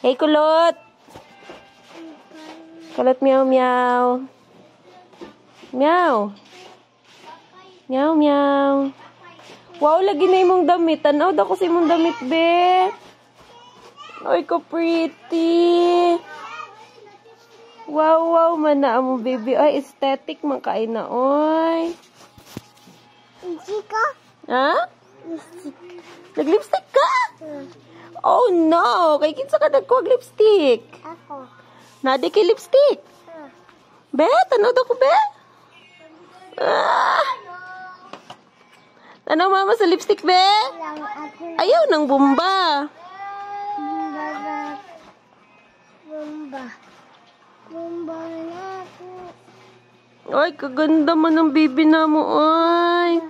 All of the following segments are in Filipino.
Hey, kulot! Kulot, meow, meow. Meow. Meow, meow. Wow, lagi na imong damit. Tanaw daw ko sa imong damit, be. Ay, ka pretty. Wow, wow, mana mo, baby. Ay, aesthetic man kain na, oy. Lipstick ka? Ha? Lipstick. Nag-lipstick ka? Oh, no. Kay kinsa ka nagkuwag lipstick? Ako. Nadi kay lipstick. Be, tanaw daw ko, be. Ah. Tanaw mama sa lipstick, be. Lang ako. Ayaw ng bumba. Bumba. Bumba na ako. Ay, kaganda man ng bibi na mo, ay.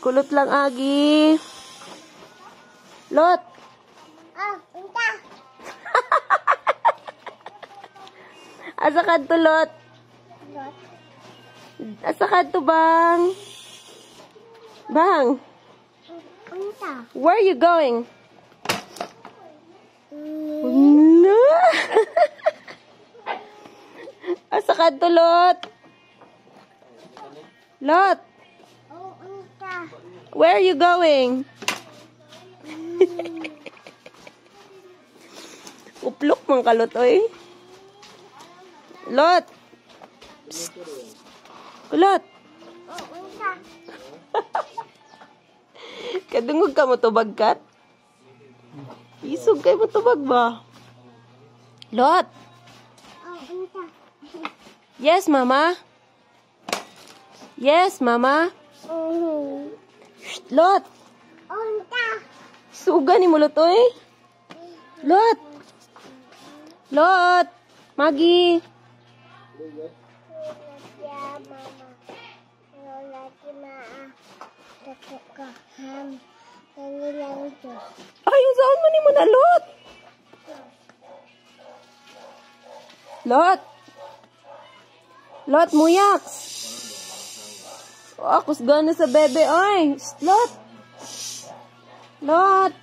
Kulot lang, Agi. Lot. Ah, punta. Asa ka to, Lot? Lot. Asa ka to, Bang? Bang, Punta. where are you going? No. Asa ka to, Lot? Lot, Oh, punta. where are you going? Uplok mang kalot, oy. Lot. Psst. Kulot. Oh, punta. Kadungog ka mo tubag kat? Isog kay mo tubag ba? Lot. Oh, punta. Yes, mama. Yes, mama. Shh, Lot. Punta. Suga ni mo, Lot, oy. Lot. Lot. Maggie. Ya, mama. Lola, maa. Takot ka. Ham. Tangi lang ito. Ay, yung saan man ni mo na, Lot. Lot. Lot, muyak. Oh, akus gana sa bebe, ay. Shh, Lot. Lot.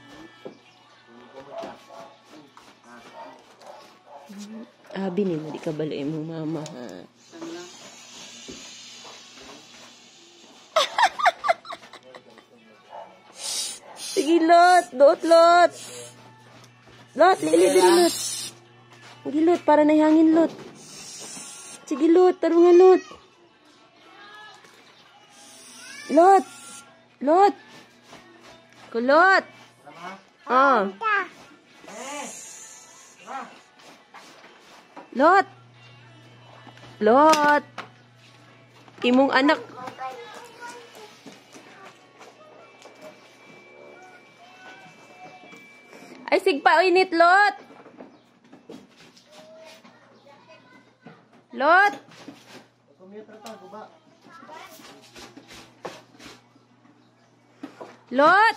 Abi ni mo, di ka baloy mong mama, ha? Sige, Lot. Doot, Lot. Lot, lili diri, Lot. Sige, Lot, para naihangin, Lot. Sige, Lot, tarungan, Lot. Lot. Lot. Kulot. Ah. Punta. Lot. Lot. Imong anak. Ay, sigpa init, Lot. Lot. Lot.